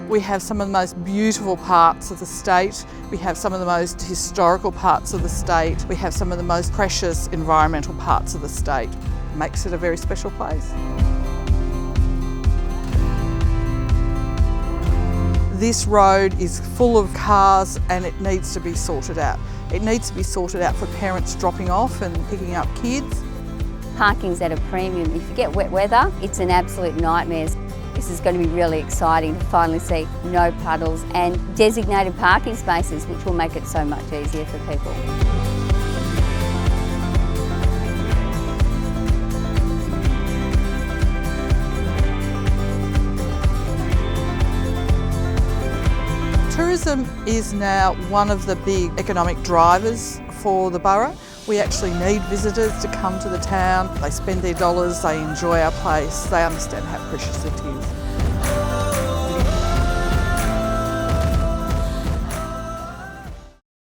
We have some of the most beautiful parts of the state. We have some of the most historical parts of the state. We have some of the most precious environmental parts of the state. It makes it a very special place. This road is full of cars and it needs to be sorted out. It needs to be sorted out for parents dropping off and picking up kids. Parking's at a premium. If you get wet weather, it's an absolute nightmare. This is going to be really exciting to finally see no puddles and designated parking spaces, which will make it so much easier for people. Tourism is now one of the big economic drivers for the borough. We actually need visitors to come to the town. They spend their dollars, they enjoy our place, they understand how precious it is.